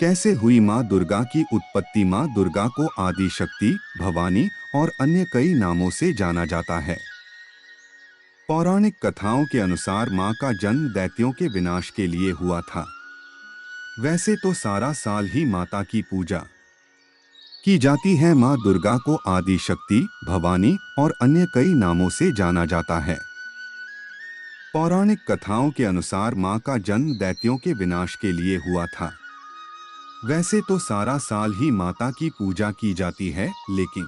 कैसे हुई माँ दुर्गा की उत्पत्ति। माँ दुर्गा को आदि शक्ति, भवानी और अन्य कई नामों से जाना जाता है। पौराणिक कथाओं के अनुसार माँ का जन्म दैत्यों के विनाश के लिए हुआ था। वैसे तो सारा साल ही माता की पूजा की जाती है। माँ दुर्गा को आदि शक्ति, भवानी और अन्य कई नामों से जाना जाता है। पौराणिक कथाओं के अनुसार माँ का जन्म दैत्यों के विनाश के लिए हुआ था। वैसे तो सारा साल ही माता की पूजा की जाती है, लेकिन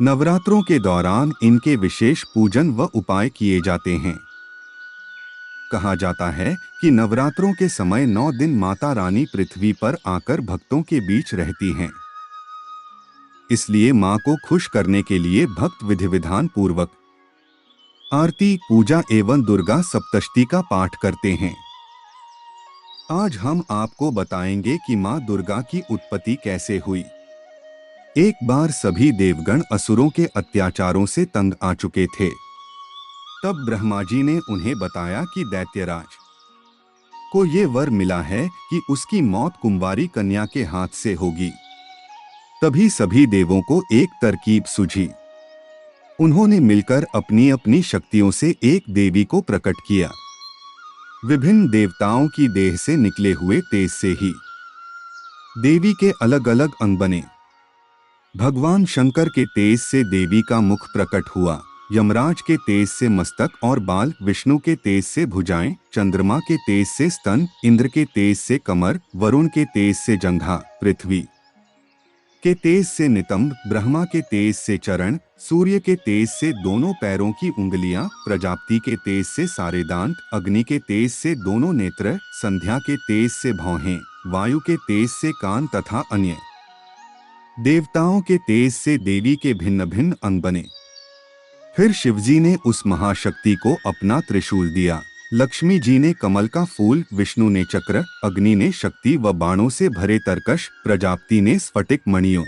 नवरात्रों के दौरान इनके विशेष पूजन व उपाय किए जाते हैं। कहा जाता है कि नवरात्रों के समय 9 दिन माता रानी पृथ्वी पर आकर भक्तों के बीच रहती हैं। इसलिए माँ को खुश करने के लिए भक्त विधि विधान पूर्वक आरती, पूजा एवं दुर्गा सप्तशती का पाठ करते हैं। आज हम आपको बताएंगे कि माँ दुर्गा की उत्पत्ति कैसे हुई। एक बार सभी देवगण असुरों के अत्याचारों से तंग आ चुके थे। तब ब्रह्मा जी ने उन्हें बताया कि दैत्यराज को ये वर मिला है कि उसकी मौत कुंवारी कन्या के हाथ से होगी। तभी सभी देवों को एक तरकीब सूझी। उन्होंने मिलकर अपनी अपनी शक्तियों से एक देवी को प्रकट किया। विभिन्न देवताओं की देह से निकले हुए तेज से ही देवी के अलग अलग अंग बने। भगवान शंकर के तेज से देवी का मुख प्रकट हुआ, यमराज के तेज से मस्तक और बाल, विष्णु के तेज से भुजाएं, चंद्रमा के तेज से स्तन, इंद्र के तेज से कमर, वरुण के तेज से जंघा, पृथ्वी के तेज से नितंब, ब्रह्मा के तेज से चरण, सूर्य के तेज से दोनों पैरों की उंगलियां, प्रजापति के तेज से सारे दांत, अग्नि के तेज से दोनों नेत्र, संध्या के तेज से भौहें, वायु के तेज से कान तथा अन्य देवताओं के तेज से देवी के भिन्न भिन्न अंग बने। फिर शिवजी ने उस महाशक्ति को अपना त्रिशूल दिया, लक्ष्मी जी ने कमल का फूल, विष्णु ने चक्र, अग्नि ने शक्ति व बाणों से भरे तरकश, प्रजापति ने स्फटिक मणियों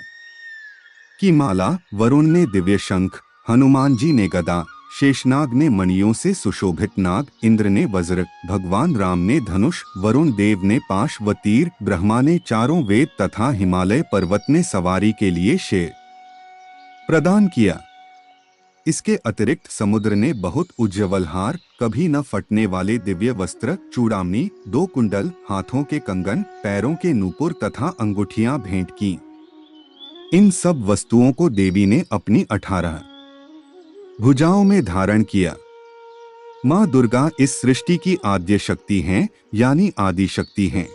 की माला, वरुण ने दिव्य शंख, हनुमान जी ने गदा, शेषनाग ने मणियों से सुशोभित नाग, इंद्र ने वज्र, भगवान राम ने धनुष, वरुण देव ने पाश व तीर, ब्रह्मा ने चारों वेद तथा हिमालय पर्वत ने सवारी के लिए शेर प्रदान किया। इसके अतिरिक्त समुद्र ने बहुत उज्ज्वल हार, कभी न फटने वाले दिव्य वस्त्र, चूड़ामणि, 2 कुंडल, हाथों के कंगन, पैरों के नूपुर तथा अंगूठियां भेंट की। इन सब वस्तुओं को देवी ने अपनी 18 भुजाओं में धारण किया। माँ दुर्गा इस सृष्टि की आद्य शक्ति हैं, यानी आदि शक्ति हैं।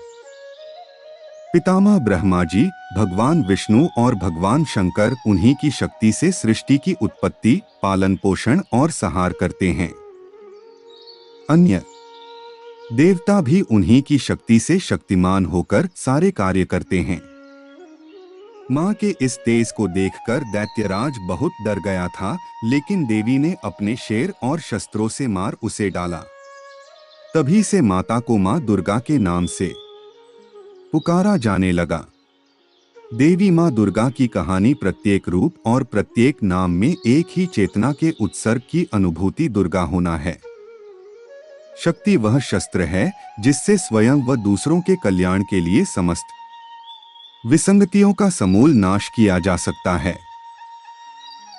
पितामह ब्रह्मा जी, भगवान विष्णु और भगवान शंकर उन्हीं की शक्ति से सृष्टि की उत्पत्ति, पालन पोषण और सहार करते हैं। अन्य देवता भी उन्हीं की शक्ति से शक्तिमान होकर सारे कार्य करते हैं। माँ के इस तेज को देखकर दैत्यराज बहुत डर गया था, लेकिन देवी ने अपने शेर और शस्त्रों से मार उसे डाला। तभी से माता को माँ दुर्गा के नाम से पुकारा जाने लगा। देवी माँ दुर्गा की कहानी प्रत्येक रूप और प्रत्येक नाम में एक ही चेतना के उत्सर्ग की अनुभूति दुर्गा होना है। शक्ति वह शस्त्र है जिससे स्वयं व दूसरों के कल्याण के लिए समस्त विसंगतियों का समूल नाश किया जा सकता है।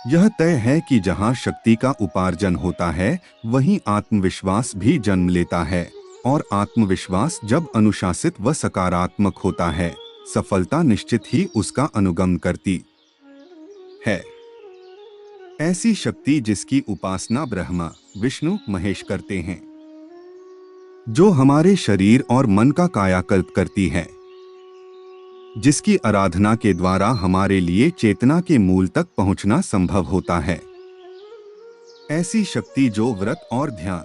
यह तय है कि जहां शक्ति का उपार्जन होता है, वहीं आत्मविश्वास भी जन्म लेता है, और आत्मविश्वास जब अनुशासित व सकारात्मक होता है, सफलता निश्चित ही उसका अनुगमन करती है। ऐसी शक्ति जिसकी उपासना ब्रह्मा, विष्णु, महेश करते हैं, जो हमारे शरीर और मन का कायाकल्प करती है, जिसकी आराधना के द्वारा हमारे लिए चेतना के मूल तक पहुंचना संभव होता है। ऐसी शक्ति जो व्रत और ध्यान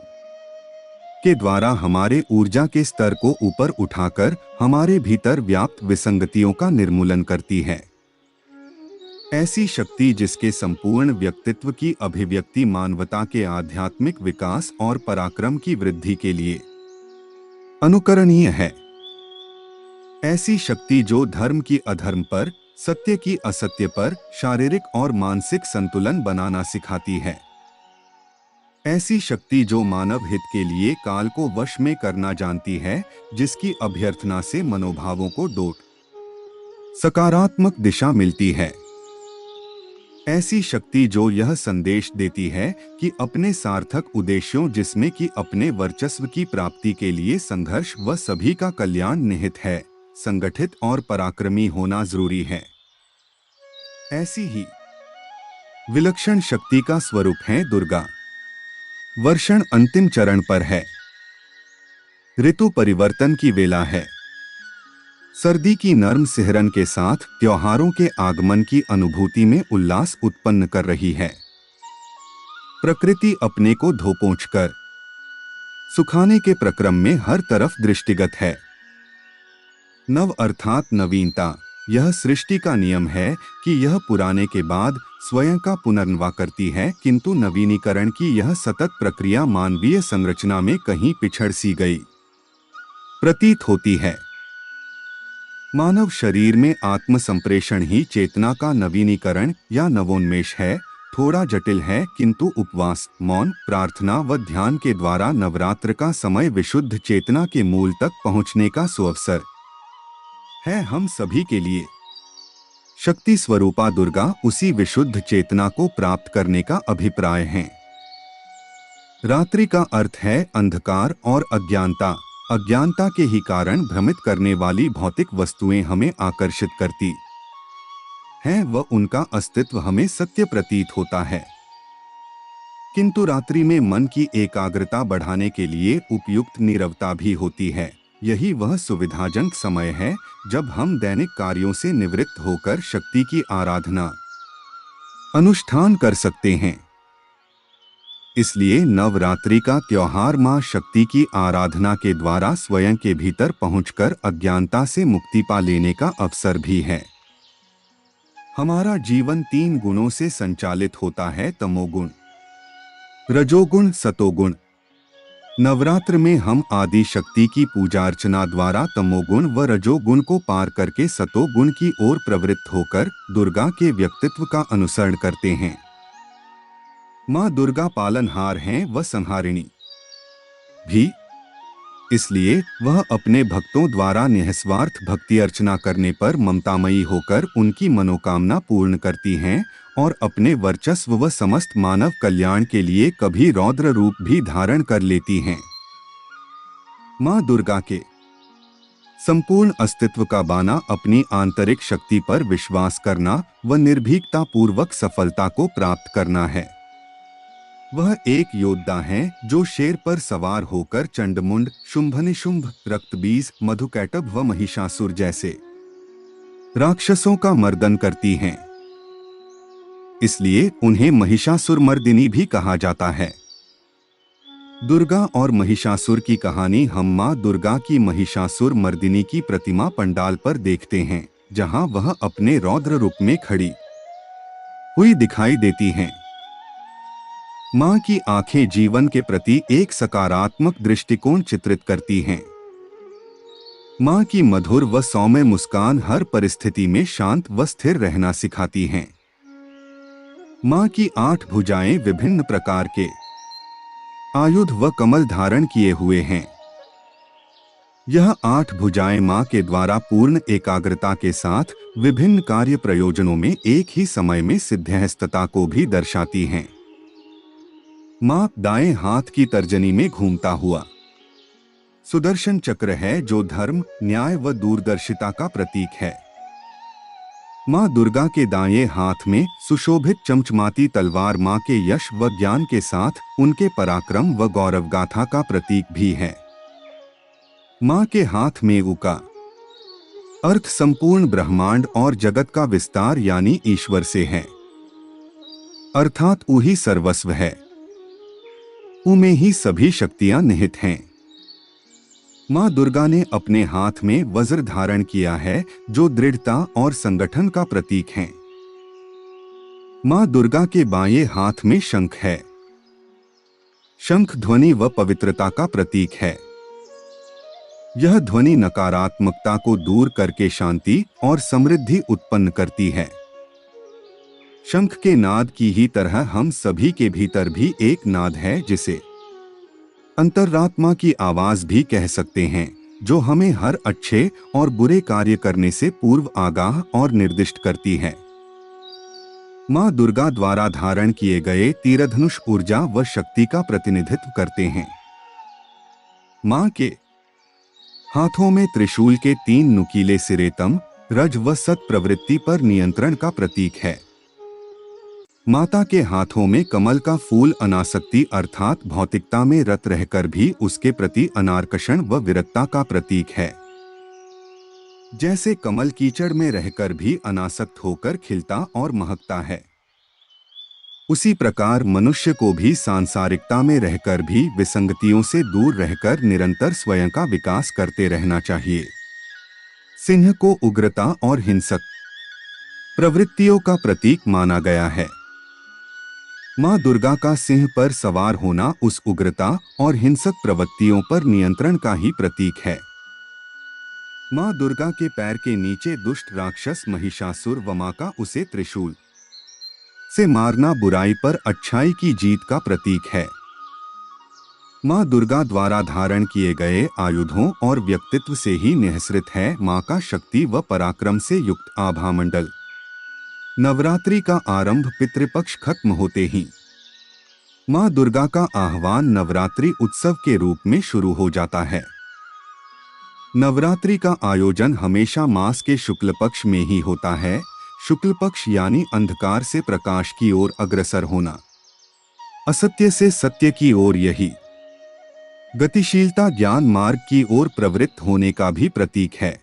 के द्वारा हमारे ऊर्जा के स्तर को ऊपर उठाकर हमारे भीतर व्याप्त विसंगतियों का निर्मूलन करती है। ऐसी शक्ति जिसके संपूर्ण व्यक्तित्व की अभिव्यक्ति मानवता के आध्यात्मिक विकास और पराक्रम की वृद्धि के लिए अनुकरणीय है। ऐसी शक्ति जो धर्म की अधर्म पर, सत्य की असत्य पर, शारीरिक और मानसिक संतुलन बनाना सिखाती है। ऐसी शक्ति जो मानव हित के लिए काल को वश में करना जानती है, जिसकी अभ्यर्थना से मनोभावों को डोट सकारात्मक दिशा मिलती है। ऐसी शक्ति जो यह संदेश देती है कि अपने सार्थक उद्देश्यों, जिसमें कि अपने वर्चस्व की प्राप्ति के लिए संघर्ष व सभी का कल्याण निहित है, संगठित और पराक्रमी होना जरूरी है। ऐसी ही विलक्षण शक्ति का स्वरूप है दुर्गा। वर्षण अंतिम चरण पर है। ऋतु परिवर्तन की वेला है। सर्दी की नर्म सिहरन के साथ त्योहारों के आगमन की अनुभूति में उल्लास उत्पन्न कर रही है। प्रकृति अपने को धोपोंछ कर सुखाने के प्रक्रम में हर तरफ दृष्टिगत है। नव अर्थात नवीनता, यह सृष्टि का नियम है कि यह पुराने के बाद स्वयं का पुनर्नवा करती है, किंतु नवीनीकरण की यह सतत प्रक्रिया मानवीय संरचना में कहीं पिछड़ सी गई प्रतीत होती है। मानव शरीर में आत्म संप्रेषण ही चेतना का नवीनीकरण या नवोन्मेष है। थोड़ा जटिल है, किंतु उपवास, मौन, प्रार्थना व ध्यान के द्वारा नवरात्र का समय विशुद्ध चेतना के मूल तक पहुंचने का सुअवसर है हम सभी के लिए। शक्ति स्वरूपा दुर्गा उसी विशुद्ध चेतना को प्राप्त करने का अभिप्राय है। रात्रि का अर्थ है अंधकार और अज्ञानता। अज्ञानता के ही कारण भ्रमित करने वाली भौतिक वस्तुएं हमें आकर्षित करती हैं व उनका अस्तित्व हमें सत्य प्रतीत होता है। किंतु रात्रि में मन की एकाग्रता बढ़ाने के लिए उपयुक्त नीरवता भी होती है। यही वह सुविधाजनक समय है जब हम दैनिक कार्यों से निवृत्त होकर शक्ति की आराधना अनुष्ठान कर सकते हैं। इसलिए नवरात्रि का त्योहार मां शक्ति की आराधना के द्वारा स्वयं के भीतर पहुंचकर अज्ञानता से मुक्ति पा लेने का अवसर भी है। हमारा जीवन 3 गुणों से संचालित होता है, तमोगुण, रजोगुण, सतोगुण। नवरात्र में हम आदि शक्ति की पूजा अर्चना द्वारा तमोगुण व रजोगुण को पार करके सतोगुण की ओर प्रवृत्त होकर दुर्गा के व्यक्तित्व का अनुसरण करते हैं। मां दुर्गा पालनहार हैं व संहारिणी भी। इसलिए वह अपने भक्तों द्वारा निस्वार्थ भक्ति अर्चना करने पर ममतामयी होकर उनकी मनोकामना पूर्ण करती हैं और अपने वर्चस्व व समस्त मानव कल्याण के लिए कभी रौद्र रूप भी धारण कर लेती हैं। मां दुर्गा के संपूर्ण अस्तित्व का बाना अपनी आंतरिक शक्ति पर विश्वास करना व निर्भीकता पूर्वक सफलता को प्राप्त करना है। वह एक योद्धा हैं जो शेर पर सवार होकर चंडमुंड, शुंभनिशुंभ, रक्तबीज, मधुकैटभ व महिषासुर जैसे राक्षसों का मर्दन करती हैं। इसलिए उन्हें महिषासुरमर्दिनी भी कहा जाता है। दुर्गा और महिषासुर की कहानी हम मां दुर्गा की महिषासुरमर्दिनी की प्रतिमा पंडाल पर देखते हैं, जहां वह अपने रौद्र रूप में खड़ी हुई दिखाई देती हैं। मां की आंखें जीवन के प्रति एक सकारात्मक दृष्टिकोण चित्रित करती हैं। मां की मधुर व सौम्य मुस्कान हर परिस्थिति में शांत व स्थिर रहना सिखाती हैं। मां की 8 भुजाएं विभिन्न प्रकार के आयुध व कमल धारण किए हुए हैं। यह 8 भुजाएं मां के द्वारा पूर्ण एकाग्रता के साथ विभिन्न कार्य प्रयोजनों में एक ही समय में सिद्धहस्तता को भी दर्शाती हैं। मां दाएं हाथ की तर्जनी में घूमता हुआ सुदर्शन चक्र है, जो धर्म, न्याय व दूरदर्शिता का प्रतीक है। मां दुर्गा के दाएं हाथ में सुशोभित चमचमाती तलवार मां के यश व ज्ञान के साथ उनके पराक्रम व गौरव गाथा का प्रतीक भी है। मां के हाथ में उका अर्थ संपूर्ण ब्रह्मांड और जगत का विस्तार यानी ईश्वर से है, अर्थात ऊ ही सर्वस्व है, उनमें ही सभी शक्तियां निहित हैं। मां दुर्गा ने अपने हाथ में वज्र धारण किया है, जो दृढ़ता और संगठन का प्रतीक है। मां दुर्गा के बाएं हाथ में शंख है। शंख ध्वनि व पवित्रता का प्रतीक है। यह ध्वनि नकारात्मकता को दूर करके शांति और समृद्धि उत्पन्न करती है। शंख के नाद की ही तरह हम सभी के भीतर भी एक नाद है, जिसे अंतरात्मा की आवाज भी कह सकते हैं, जो हमें हर अच्छे और बुरे कार्य करने से पूर्व आगाह और निर्दिष्ट करती है। माँ दुर्गा द्वारा धारण किए गए तीरधनुष ऊर्जा व शक्ति का प्रतिनिधित्व करते हैं। माँ के हाथों में त्रिशूल के 3 नुकीले सिरे तम, रज व सत प्रवृत्ति पर नियंत्रण का प्रतीक है। माता के हाथों में कमल का फूल अनासक्ति अर्थात भौतिकता में रत रहकर भी उसके प्रति अनाकर्षण व विरक्ता का प्रतीक है। जैसे कमल कीचड़ में रहकर भी अनासक्त होकर खिलता और महकता है, उसी प्रकार मनुष्य को भी सांसारिकता में रहकर भी विसंगतियों से दूर रहकर निरंतर स्वयं का विकास करते रहना चाहिए। सिंह को उग्रता और हिंसक प्रवृत्तियों का प्रतीक माना गया है। माँ दुर्गा का सिंह पर सवार होना उस उग्रता और हिंसक प्रवृत्तियों पर नियंत्रण का ही प्रतीक है। माँ दुर्गा के पैर के नीचे दुष्ट राक्षस महिषासुर व माँ का उसे त्रिशूल से मारना बुराई पर अच्छाई की जीत का प्रतीक है। माँ दुर्गा द्वारा धारण किए गए आयुधों और व्यक्तित्व से ही निःसृत है माँ का शक्ति व पराक्रम से युक्त आभामंडल। नवरात्रि का आरंभ पितृपक्ष खत्म होते ही माँ दुर्गा का आह्वान नवरात्रि उत्सव के रूप में शुरू हो जाता है। नवरात्रि का आयोजन हमेशा मास के शुक्ल पक्ष में ही होता है। शुक्ल पक्ष यानी अंधकार से प्रकाश की ओर अग्रसर होना, असत्य से सत्य की ओर, यही गतिशीलता ज्ञान मार्ग की ओर प्रवृत्त होने का भी प्रतीक है।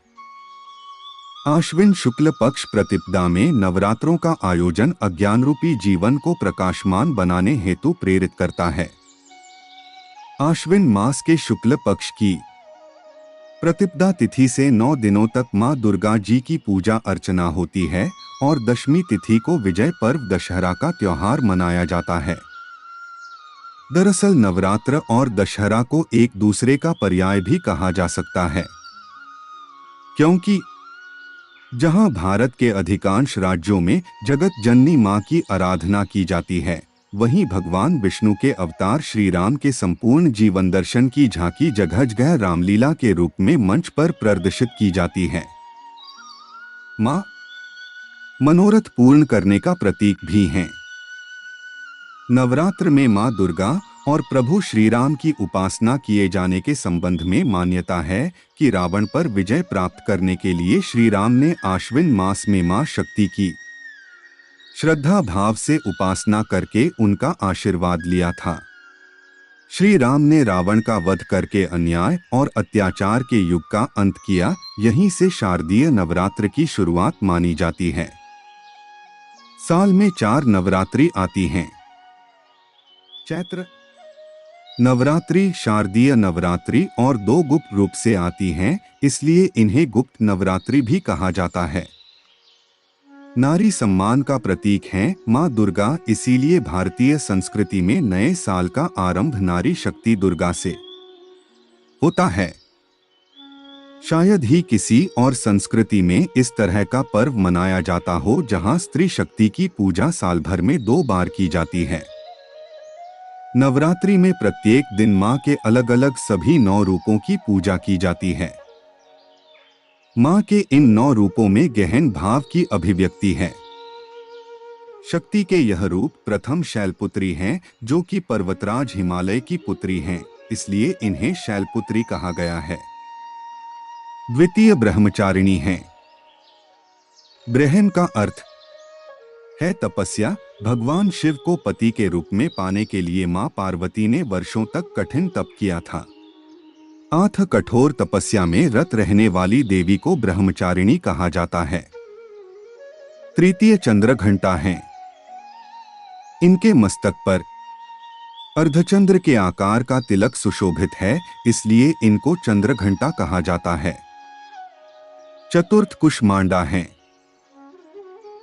आश्विन शुक्ल पक्ष प्रतिपदा में नवरात्रों का आयोजन अज्ञान रूपी जीवन को प्रकाशमान बनाने हेतु प्रेरित करता है। आश्विन मास के शुक्ल पक्ष की प्रतिपदा तिथि से 9 दिनों तक माँ दुर्गा जी की पूजा अर्चना होती है और दशमी तिथि को विजय पर्व दशहरा का त्योहार मनाया जाता है। दरअसल नवरात्र और दशहरा को एक दूसरे का पर्याय भी कहा जा सकता है, क्योंकि जहां भारत के अधिकांश राज्यों में जगत जननी मां की आराधना की जाती है, वहीं भगवान विष्णु के अवतार श्री राम के संपूर्ण जीवन दर्शन की झांकी जगह जगह रामलीला के रूप में मंच पर प्रदर्शित की जाती है। मां मनोरथ पूर्ण करने का प्रतीक भी हैं। नवरात्र में मां दुर्गा और प्रभु श्री राम की उपासना किए जाने के संबंध में मान्यता है कि रावण पर विजय प्राप्त करने के लिए श्री राम ने आश्विन मास में मां शक्ति की श्रद्धा भाव से उपासना करके उनका आशीर्वाद लिया था। श्री राम ने रावण का वध करके अन्याय और अत्याचार के युग का अंत किया। यहीं से शारदीय नवरात्र की शुरुआत मानी जाती है। साल में 4 नवरात्रि आती हैं। चैत्र नवरात्रि, शारदीय नवरात्रि और 2 गुप्त रूप से आती हैं, इसलिए इन्हें गुप्त नवरात्रि भी कहा जाता है। नारी सम्मान का प्रतीक है माँ दुर्गा, इसीलिए भारतीय संस्कृति में नए साल का आरंभ नारी शक्ति दुर्गा से होता है। शायद ही किसी और संस्कृति में इस तरह का पर्व मनाया जाता हो जहां स्त्री शक्ति की पूजा साल भर में 2 बार की जाती है। नवरात्रि में प्रत्येक दिन माँ के अलग अलग सभी 9 रूपों की पूजा की जाती है। माँ के इन 9 रूपों में गहन भाव की अभिव्यक्ति है। शक्ति के यह रूप प्रथम शैलपुत्री हैं, जो कि पर्वतराज हिमालय की पुत्री हैं, इसलिए इन्हें शैलपुत्री कहा गया है। द्वितीय ब्रह्मचारिणी हैं। ब्रह्म का अर्थ है तपस्या। भगवान शिव को पति के रूप में पाने के लिए मां पार्वती ने वर्षों तक कठिन तप किया था। अथ कठोर तपस्या में रत रहने वाली देवी को ब्रह्मचारिणी कहा जाता है। तृतीय चंद्र घंटा हैं। इनके मस्तक पर अर्धचंद्र के आकार का तिलक सुशोभित है, इसलिए इनको चंद्र घंटा कहा जाता है। चतुर्थ कुष्मांडा हैं।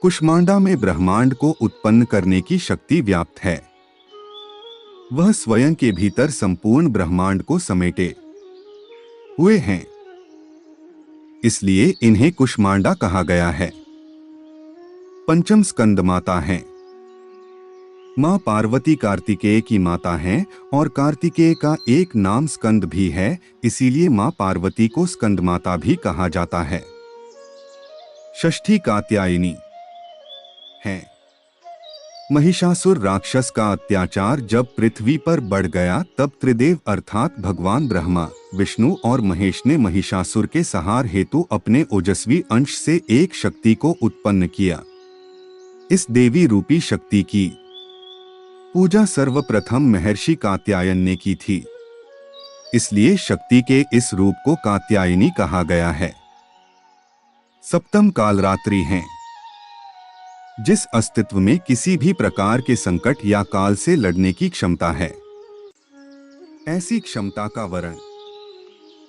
कुष्मांडा में ब्रह्मांड को उत्पन्न करने की शक्ति व्याप्त है। वह स्वयं के भीतर संपूर्ण ब्रह्मांड को समेटे हुए हैं, इसलिए इन्हें कुष्मांडा कहा गया है। पंचम स्कंद माता हैं। माँ पार्वती कार्तिकेय की माता हैं और कार्तिकेय का एक नाम स्कंद भी है, इसीलिए माँ पार्वती को स्कंद माता भी कहा जाता है। षष्ठी कात्यायनी है। महिषासुर राक्षस का अत्याचार जब पृथ्वी पर बढ़ गया तब त्रिदेव अर्थात भगवान ब्रह्मा, विष्णु और महेश ने महिषासुर के संहार हेतु अपने ओजस्वी अंश से एक शक्ति को उत्पन्न किया। इस देवी रूपी शक्ति की पूजा सर्वप्रथम महर्षि कात्यायन ने की थी, इसलिए शक्ति के इस रूप को कात्यायनी कहा गया है। सप्तम कालरात्रि हैं। जिस अस्तित्व में किसी भी प्रकार के संकट या काल से लड़ने की क्षमता है, ऐसी क्षमता का वर्ण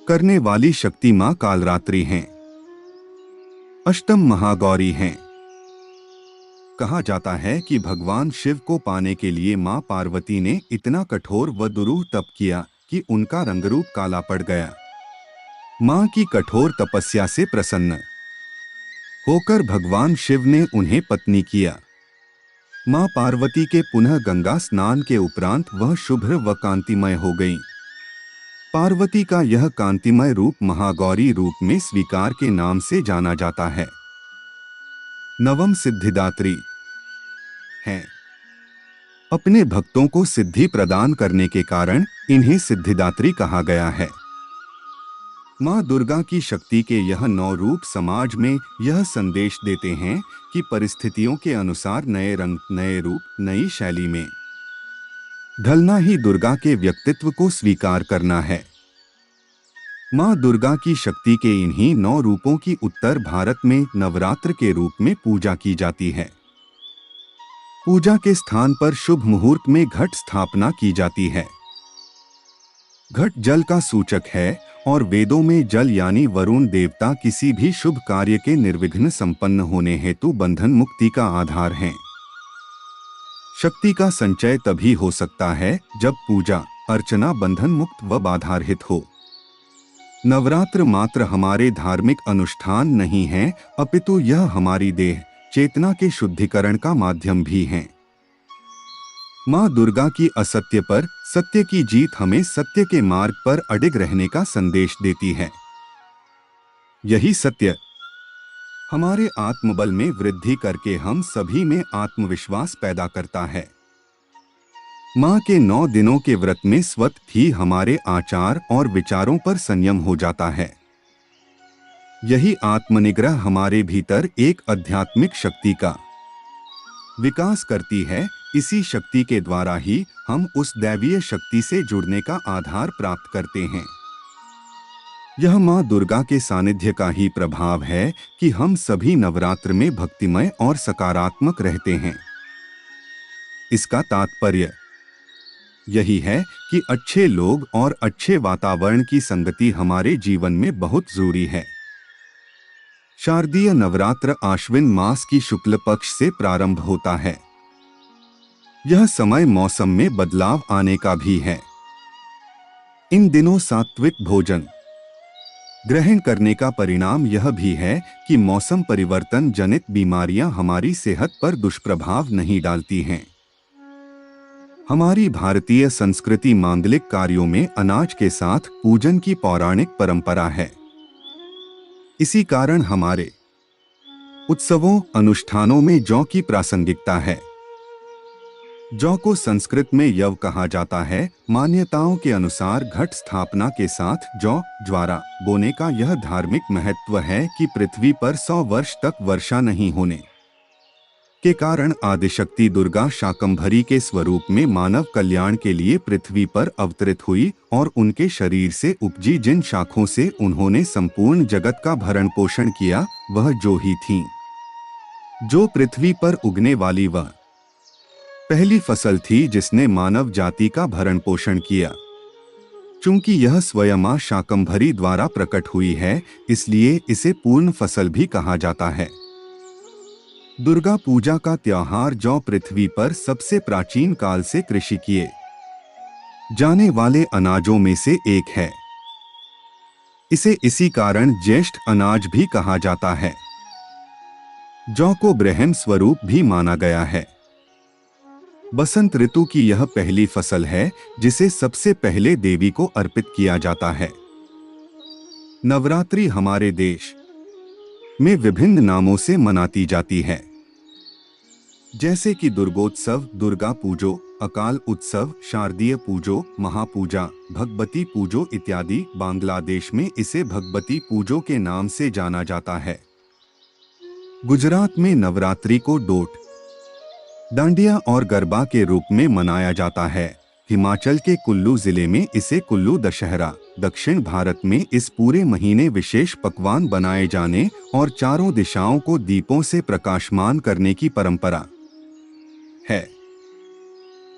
करने वाली शक्ति मां कालरात्रि हैं। अष्टम महागौरी हैं। कहा जाता है कि भगवान शिव को पाने के लिए मां पार्वती ने इतना कठोर व दुरूह तप किया कि उनका रंगरूप काला पड़ गया। मां की कठोर तपस्या से प्रसन्न होकर भगवान शिव ने उन्हें पत्नी किया। मां पार्वती के पुनः गंगा स्नान के उपरांत वह शुभ्र व कांतिमय हो गईं। पार्वती का यह कांतिमय रूप महागौरी रूप में स्वीकार के नाम से जाना जाता है। नवम सिद्धिदात्री हैं। अपने भक्तों को सिद्धि प्रदान करने के कारण इन्हें सिद्धिदात्री कहा गया है। मां दुर्गा की शक्ति के यह 9 रूप समाज में यह संदेश देते हैं कि परिस्थितियों के अनुसार नए रंग, नए रूप, नई शैली में ढलना ही दुर्गा के व्यक्तित्व को स्वीकार करना है। मां दुर्गा की शक्ति के इन्हीं 9 रूपों की उत्तर भारत में नवरात्र के रूप में पूजा की जाती है। पूजा के स्थान पर शुभ मुहूर्त में घट स्थापना की जाती है। घट जल का सूचक है और वेदों में जल यानी वरुण देवता किसी भी शुभ कार्य के निर्विघ्न संपन्न होने हेतु बंधन मुक्ति का आधार हैं। शक्ति का संचय तभी हो सकता है जब पूजा अर्चना बंधन मुक्त व बाधारहित हो। नवरात्र मात्र हमारे धार्मिक अनुष्ठान नहीं है, अपितु यह हमारी देह चेतना के शुद्धिकरण का माध्यम भी हैं। मां दुर्गा की असत्य पर सत्य की जीत हमें सत्य के मार्ग पर अडिग रहने का संदेश देती है। यही सत्य हमारे आत्मबल में वृद्धि करके हम सभी में आत्मविश्वास पैदा करता है। मां के 9 दिनों के व्रत में स्वतः ही हमारे आचार और विचारों पर संयम हो जाता है। यही आत्मनिग्रह हमारे भीतर एक आध्यात्मिक शक्ति का विकास करती है। इसी शक्ति के द्वारा ही हम उस दैवीय शक्ति से जुड़ने का आधार प्राप्त करते हैं। यह मां दुर्गा के सानिध्य का ही प्रभाव है कि हम सभी नवरात्र में भक्तिमय और सकारात्मक रहते हैं। इसका तात्पर्य यही है कि अच्छे लोग और अच्छे वातावरण की संगति हमारे जीवन में बहुत जरूरी है। शारदीय नवरात्र आश्विन मास की शुक्ल पक्ष से प्रारंभ होता है। यह समय मौसम में बदलाव आने का भी है। इन दिनों सात्विक भोजन ग्रहण करने का परिणाम यह भी है कि मौसम परिवर्तन जनित बीमारियां हमारी सेहत पर दुष्प्रभाव नहीं डालती हैं। हमारी भारतीय संस्कृति मांगलिक कार्यों में अनाज के साथ पूजन की पौराणिक परंपरा है। इसी कारण हमारे उत्सवों अनुष्ठानों में जौ की प्रासंगिकता है। जौ को संस्कृत में यव कहा जाता है। मान्यताओं के अनुसार घट स्थापना के साथ जौ ज्वारा बोने का यह धार्मिक महत्व है कि पृथ्वी पर 100 वर्ष तक वर्षा नहीं होने के कारण आदिशक्ति दुर्गा शाकंभरी के स्वरूप में मानव कल्याण के लिए पृथ्वी पर अवतरित हुई और उनके शरीर से उपजी जिन शाखों से उन्होंने संपूर्ण जगत का भरण पोषण किया वह जौ ही थीं। जो पृथ्वी पर उगने वाली वह पहली फसल थी जिसने मानव जाति का भरण पोषण किया। चूंकि यह स्वयं मां शाकंभरी द्वारा प्रकट हुई है, इसलिए इसे पूर्ण फसल भी कहा जाता है। दुर्गा पूजा का त्योहार जौ पृथ्वी पर सबसे प्राचीन काल से कृषि किए जाने वाले अनाजों में से एक है। इसे इसी कारण ज्येष्ठ अनाज भी कहा जाता है। जौ को ब्रह्म स्वरूप भी माना गया है। बसंत ऋतु की यह पहली फसल है जिसे सबसे पहले देवी को अर्पित किया जाता है। नवरात्रि हमारे देश में विभिन्न नामों से मनाती जाती है, जैसे कि दुर्गोत्सव, दुर्गा पूजो, अकाल उत्सव, शारदीय पूजो, महापूजा, भगवती पूजो इत्यादि। बांग्लादेश में इसे भगवती पूजो के नाम से जाना जाता है। गुजरात में नवरात्रि को डोट, डांडिया और गरबा के रूप में मनाया जाता है। हिमाचल के कुल्लू जिले में इसे कुल्लू दशहरा। दक्षिण भारत में इस पूरे महीने विशेष पकवान बनाए जाने और चारों दिशाओं को दीपों से प्रकाशमान करने की परंपरा है।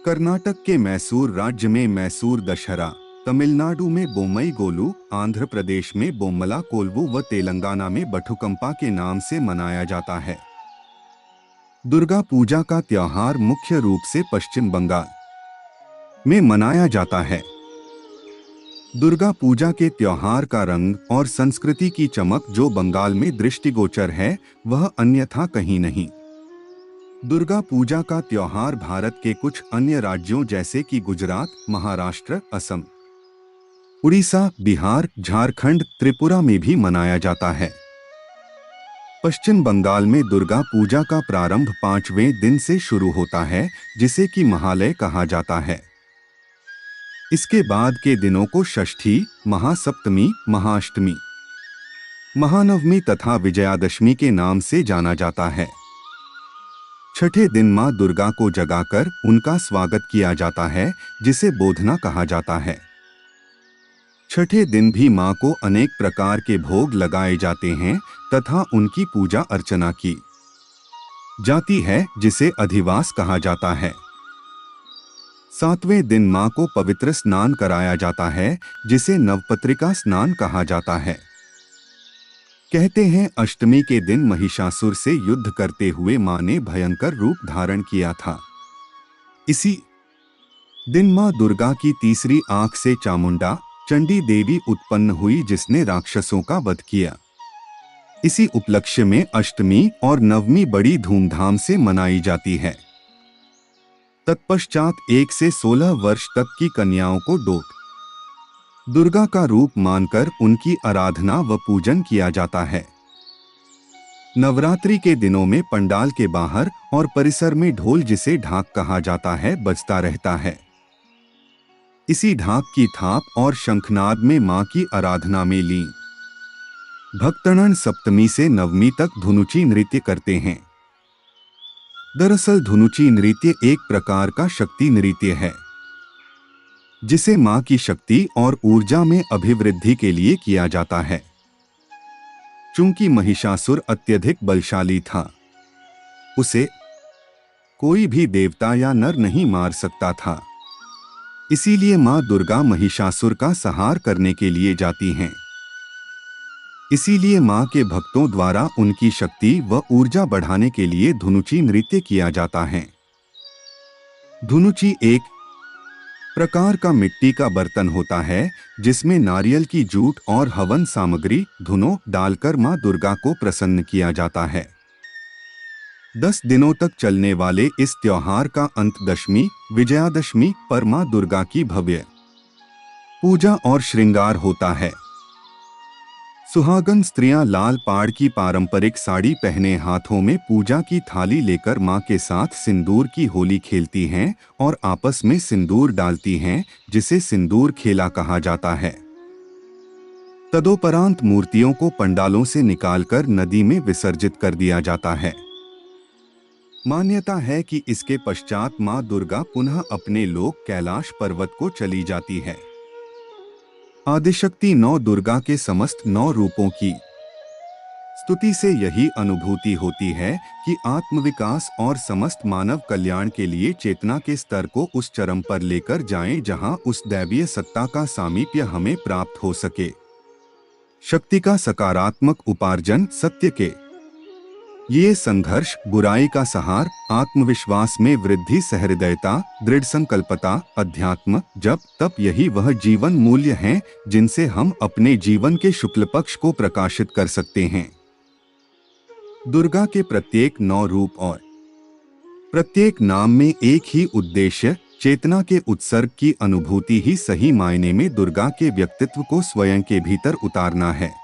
कर्नाटक के मैसूर राज्य में मैसूर दशहरा, तमिलनाडु में बोम्मई गोलू, आंध्र प्रदेश में बोम्मला कोल्वू व तेलंगाना में बथुकंपा के नाम से मनाया जाता है। दुर्गा पूजा का त्योहार मुख्य रूप से पश्चिम बंगाल में मनाया जाता है। दुर्गा पूजा के त्योहार का रंग और संस्कृति की चमक जो बंगाल में दृष्टिगोचर है, वह अन्यथा कहीं नहीं। दुर्गा पूजा का त्योहार भारत के कुछ अन्य राज्यों जैसे कि गुजरात, महाराष्ट्र, असम, उड़ीसा, बिहार, झारखंड, त्रिपुरा में भी मनाया जाता है। पश्चिम बंगाल में दुर्गा पूजा का प्रारंभ 5वें दिन से शुरू होता है, जिसे कि महालय कहा जाता है। इसके बाद के दिनों को षष्ठी, महासप्तमी, महाअष्टमी, महानवमी तथा विजयादशमी के नाम से जाना जाता है। छठे दिन मां दुर्गा को जगाकर उनका स्वागत किया जाता है, जिसे बोधना कहा जाता है। छठे दिन भी मां को अनेक प्रकार के भोग लगाए जाते हैं तथा उनकी पूजा अर्चना की जाती है, जिसे अधिवास कहा जाता है। 7वें दिन मां को पवित्र स्नान कराया जाता है, जिसे नवपत्रिका स्नान कहा जाता है। कहते हैं अष्टमी के दिन महिषासुर से युद्ध करते हुए मां ने भयंकर रूप धारण किया था। इसी दिन मां दुर्गा की तीसरी आंख से चामुंडा चंडी देवी उत्पन्न हुई, जिसने राक्षसों का वध किया। इसी उपलक्ष्य में अष्टमी और नवमी बड़ी धूमधाम से मनाई जाती है। तत्पश्चात 1 से 16 वर्ष तक की कन्याओं को डोट दुर्गा का रूप मानकर उनकी आराधना व पूजन किया जाता है। नवरात्रि के दिनों में पंडाल के बाहर और परिसर में ढोल, जिसे ढाक कहा जाता है, बजता रहता है। इसी ढाक की थाप और शंखनाद में मां की आराधना में लीन भक्तगण सप्तमी से नवमी तक धुनुची नृत्य करते हैं। दरअसल धुनुची नृत्य एक प्रकार का शक्ति नृत्य है, जिसे मां की शक्ति और ऊर्जा में अभिवृद्धि के लिए किया जाता है। चूंकि महिषासुर अत्यधिक बलशाली था, उसे कोई भी देवता या नर नहीं मार सकता था। इसीलिए मां दुर्गा महिषासुर का संहार करने के लिए जाती हैं। इसीलिए मां के भक्तों द्वारा उनकी शक्ति व ऊर्जा बढ़ाने के लिए धुनुची नृत्य किया जाता है। धुनुची एक प्रकार का मिट्टी का बर्तन होता है, जिसमें नारियल की जूट और हवन सामग्री धुनो डालकर मां दुर्गा को प्रसन्न किया जाता है। 10 दिनों तक चलने वाले इस त्योहार का अंत दशमी, विजयादशमी पर मां दुर्गा की भव्य पूजा और श्रृंगार होता है। सुहागन स्त्रियां लाल पाड़ की पारंपरिक साड़ी पहने हाथों में पूजा की थाली लेकर मां के साथ सिंदूर की होली खेलती हैं और आपस में सिंदूर डालती हैं, जिसे सिंदूर खेला कहा जाता है। तदोपरांत मूर्तियों को पंडालों से निकालकर नदी में विसर्जित कर दिया जाता है। मान्यता है कि इसके पश्चात मां दुर्गा पुनः अपने लोक कैलाश पर्वत को चली जाती है। आदिशक्ति नौ दुर्गा के समस्त 9 रूपों की स्तुति से यही अनुभूति होती है कि आत्मविकास और समस्त मानव कल्याण के लिए चेतना के स्तर को उस चरम पर लेकर जाएं, जहां उस दैवीय सत्ता का सामीप्य हमें प्राप्त हो सके। शक्ति का सकारात्मक उपार्जन, सत्य के ये संघर्ष, बुराई का संहार, आत्मविश्वास में वृद्धि, सहृदयता, दृढ़ संकल्पता, अध्यात्म, जप, तप, यही वह जीवन मूल्य हैं जिनसे हम अपने जीवन के शुक्ल पक्ष को प्रकाशित कर सकते हैं। दुर्गा के प्रत्येक 9 रूप और प्रत्येक नाम में एक ही उद्देश्य, चेतना के उत्सर्ग की अनुभूति ही सही मायने में दुर्गा के व्यक्तित्व को स्वयं के भीतर उतारना है।